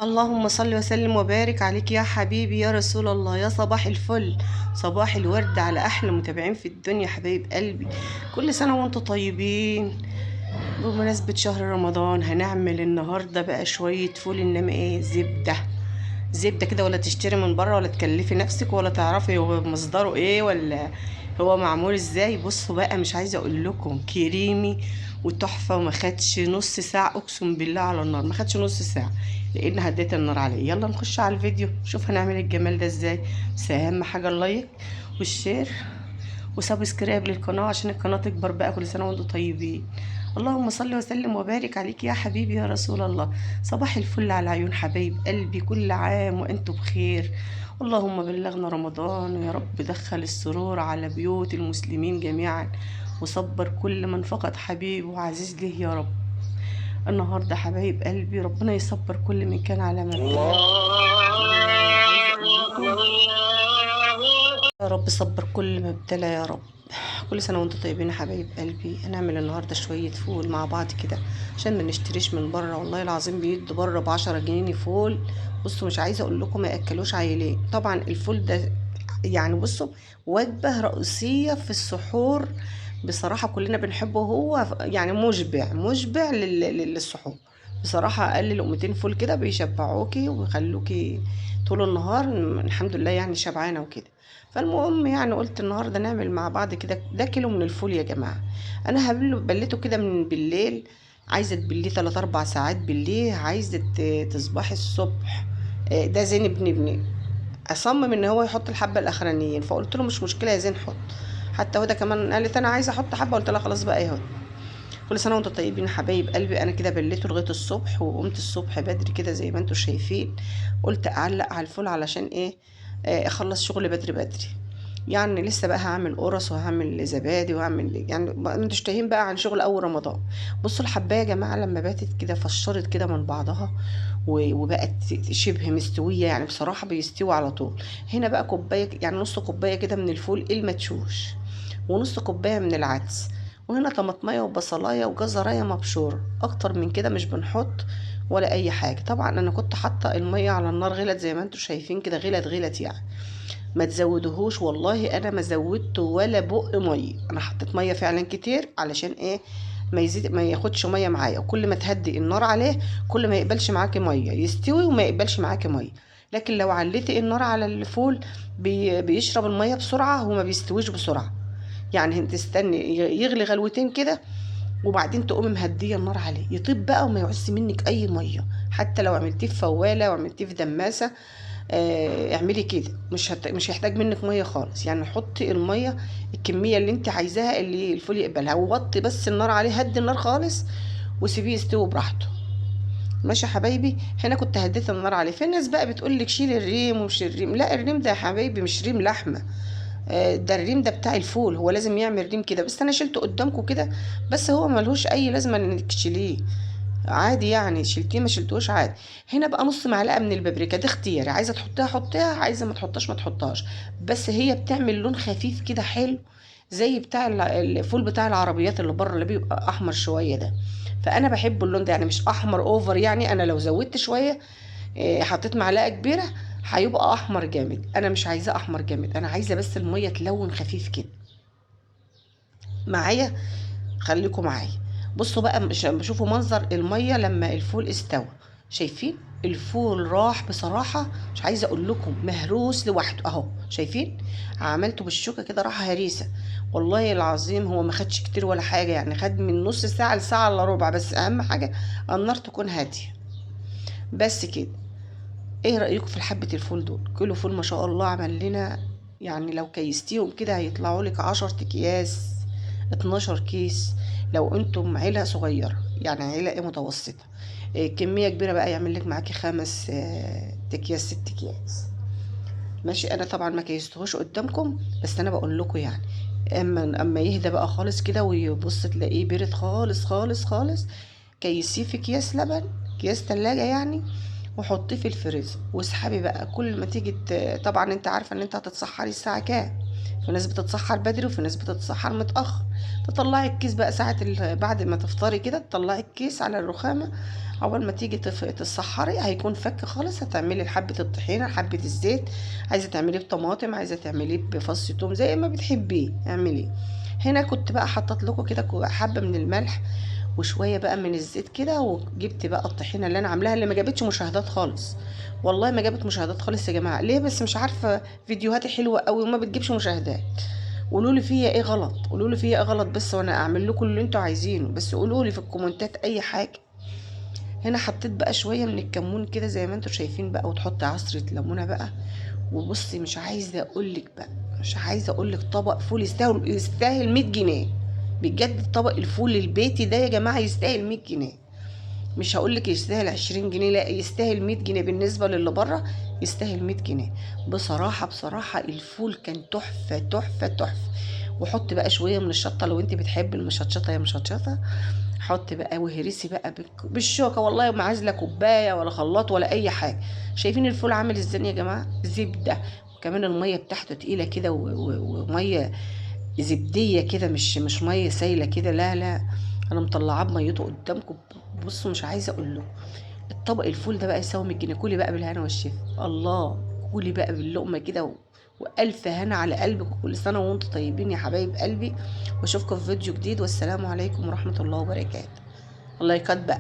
اللهم صل وسلم وبارك عليك يا حبيبي يا رسول الله. يا صباح الفل، صباح الورد على احلى متابعين في الدنيا حبايب قلبي. كل سنة وانتم طيبين. بمناسبة شهر رمضان هنعمل النهاردة بقى شوية فول، انما ايه، زبدة زبدة كده، ولا تشتري من بره ولا تكلفي نفسك ولا تعرفي هو مصدره ايه ولا هو معمول ازاي. بصوا بقى، مش عايزة اقول لكم كريمي وتحفة، وما خدش نص ساعة اقسم بالله على النار، ما خدش نص ساعة لان هديت النار عليه. يلا نخش على الفيديو شوف هنعمل الجمال ده ازاي. بس اهم حاجة اللايك والشير وسبسكرايب للقناة عشان القناة تكبر بقى. كل سنة وانتم طيبين. اللهم صل وسلم وبارك عليك يا حبيبي يا رسول الله. صباح الفل على عيون حبايب قلبي، كل عام وانتم بخير. اللهم بلغنا رمضان، يا رب دخل السرور على بيوت المسلمين جميعا، وصبر كل من فقد حبيب وعزيز له يا رب. النهارده حبايب قلبي ربنا يصبر كل من كان على مبتلى. يا رب صبر كل مبتلى يا رب. كل سنة وانتم طيبين يا حبايب قلبي. هنعمل النهاردة شوية فول مع بعض كده عشان ما نشتريش من بره. والله العظيم بيدوا بره ب10 جنيه فول. بصوا مش عايزة اقول لكم ما ياكلوش عيلين. طبعا الفول ده يعني بصوا وجبة رئيسية في السحور. بصراحة كلنا بنحبه، هو يعني مشبع للسحور. بصراحة أقل لقمتين فول كده بيشبعوكي ويخلوكي طول النهار الحمد لله يعني شبعانة وكده. فالمهم يعني قلت النهارده نعمل مع بعض كده. ده كيلو من الفول يا جماعه. انا بليته كده من بالليل. عايزه تبليه 3 4 ساعات بالليل، عايزه تصبحي الصبح. ده زين ابني اصمم ان هو يحط الحبه الاخرانيين، فقلت له مش مشكله يا زين حط. حتى هو ده كمان قالت انا عايزه احط حبه، قلت لها خلاص بقى اهو. كل سنه وانتم طيبين حبايب قلبي. انا كده بليته لغايه الصبح، وقمت الصبح بدري كده زي ما انتم شايفين. قلت اعلق على الفول علشان ايه، اخلص شغل بدري بدري. يعني لسه بقى هعمل قرص وهعمل زبادي وهعمل يعني انتوا شايفين بقى عن شغل اول رمضان. بصوا الحبايه يا جماعه لما باتت كده فشرت كده من بعضها وبقت شبه مستويه، يعني بصراحه بيستوي على طول. هنا بقى كوبايه يعني نص كوبايه كده من الفول المدشوش، ونص كوبايه من العدس، وهنا طماطمايه وبصلايه وجزرايه مبشوره. اكتر من كده مش بنحط ولا اي حاجه. طبعا انا كنت حاطه الميه على النار غلت زي ما انتوا شايفين كده، غلت يعني. ما تزودهوش، والله انا ما زودت ولا بق ميه. انا حطيت ميه فعلا كتير علشان ايه، ما يزيد ما ياخدش ميه معايا. وكل ما تهدي النار عليه كل ما يقبلش معاكي ميه، يستوي وما يقبلش معاكي ميه. لكن لو عليتي النار على الفول بيشرب الميه بسرعه وما بيستويش بسرعه. يعني انت تستني يغلي غلوتين كده، وبعدين تقومي مهديه النار عليه يطيب بقى وما يعوز منك اي ميه. حتى لو عملتيه في فواله وعملتيه في دماسه، اعملي كده مش هيحتاج منك ميه خالص. يعني حطي الميه الكميه اللي انت عايزاها اللي الفول يقبلها، ووطي بس النار عليه، هدي النار خالص وسيبيه يستوي براحته. ماشي يا حبايبي. هنا كنت هديت النار عليه. في ناس بقى بتقول لك شيل الريم ومش الريم. لا، الريم ده يا حبايبي مش ريم لحمه. ده الريم ده بتاع الفول، هو لازم يعمل ريم كده، بس انا شلته قدامكم كده. بس هو ملهوش اي لازمه انك تشيليه، عادي يعني شلتيه ما شلتوش عادي. هنا بقى نص معلقه من البابريكا، دي اختياري، عايزه تحطيها حطيها، عايزه ما تحطهاش ما تحطهاش. بس هي بتعمل لون خفيف كده حلو، زي بتاع الفول بتاع العربيات اللي بره اللي بيبقى احمر شويه ده. فانا بحب اللون ده، يعني مش احمر اوفر. يعني انا لو زودت شويه، حطيت معلقه كبيره، هيبقى احمر جامد. انا مش عايزاه احمر جامد، انا عايزه بس الميه تلون خفيف كده معايا. خليكم معايا. بصوا بقى، مش بشوفوا منظر الميه لما الفول استوى. شايفين الفول راح بصراحه، مش عايزه اقول لكم مهروس لوحده اهو. شايفين عملته بالشوكه كده راح هريسه. والله العظيم هو ما خدش كتير ولا حاجه، يعني خد من نص ساعه لساعه الا ربع. بس اهم حاجه النار تكون هاديه. بس كده. ايه رأيكم في حبة الفول دول؟ كيلو فول ما شاء الله عمل لنا، يعني لو كيستيهم كده هيطلعوا لك 10 اكياس، 12 كيس. لو انتم عيلة صغيرة يعني عيلة ايه متوسطة، إيه كمية كبيرة بقى يعمل لك معاكي 5 اكياس 6 اكياس. ماشي. انا طبعا ما كيستهوش قدامكم، بس انا بقول لكم يعني. اما يهدى بقى خالص كده ويبص تلاقيه بارد خالص خالص خالص، كيسيه في اكياس لبن، اكياس تلاجة يعني، وحطيه في الفريزر واسحبي بقى. كل ما تيجي طبعا انت عارفه ان انت هتتسحري الساعه كام. في ناس بتتسحر بدري وفي ناس بتتسحر متاخر. تطلعي الكيس بقى ساعه بعد ما تفطري كده، تطلعي الكيس على الرخامه اول ما تيجي تسحري هيكون فك خالص. هتعملي حبه الطحينه، حبه الزيت، عايزه تعمليه بطماطم، عايزه تعمليه بفص توم، زي ما بتحبيه اعمليه. هنا كنت بقى حطيت لكم كده حبه من الملح وشويه بقى من الزيت كده، وجبت بقى الطحينه اللي انا عاملاها اللي ما جابتش مشاهدات خالص. والله ما جابت مشاهدات خالص يا جماعه، ليه بس مش عارفه. فيديوهاتي حلوه قوي وما بتجيبش مشاهدات. قولوا لي فيا ايه غلط، قولوا لي فيا ايه غلط، بس وانا اعمل لكم اللي انتوا عايزينه، بس قولوا لي في الكومنتات اي حاجه. هنا حطيت بقى شويه من الكمون كده زي ما انتوا شايفين بقى، وتحطي عصره ليمونه بقى. وبصي مش عايزه اقول لك بقى، مش عايزه اقول لك، طبق فول يستاهل 100 جنيه. بجد طبق الفول البيتي ده يا جماعه يستاهل 100 جنيه. مش هقولك يستاهل 20 جنيه، لا يستاهل 100 جنيه. بالنسبة للي بره يستاهل 100 جنيه. بصراحة بصراحة الفول كان تحفة تحفة تحفة. وحط بقى شوية من الشطة لو انت بتحب المشطشطة يا مشطشطة. حط بقى وهرسي بقى بالشوكة، والله ما عايزة لا كوباية ولا خلاط ولا اي حاجة. شايفين الفول عامل ازاي يا جماعة؟ زبدة. وكمان المية بتاعته تقيلة كده ومية زبدية كده، مش مية سايلة كده، لا لا. انا مطلعاه بميته قدامكم. بصوا مش عايزة اقول لكم. الطبق الفول ده بقى يساوي 100 جنيه. كلي بقى بالهنا والشفا. الله. كلي بقى باللقمه كده والف هنا على قلبك، وكل سنه وانتم طيبين يا حبايب قلبي. واشوفكم في فيديو جديد، والسلام عليكم ورحمه الله وبركاته. الله يكتب بقى.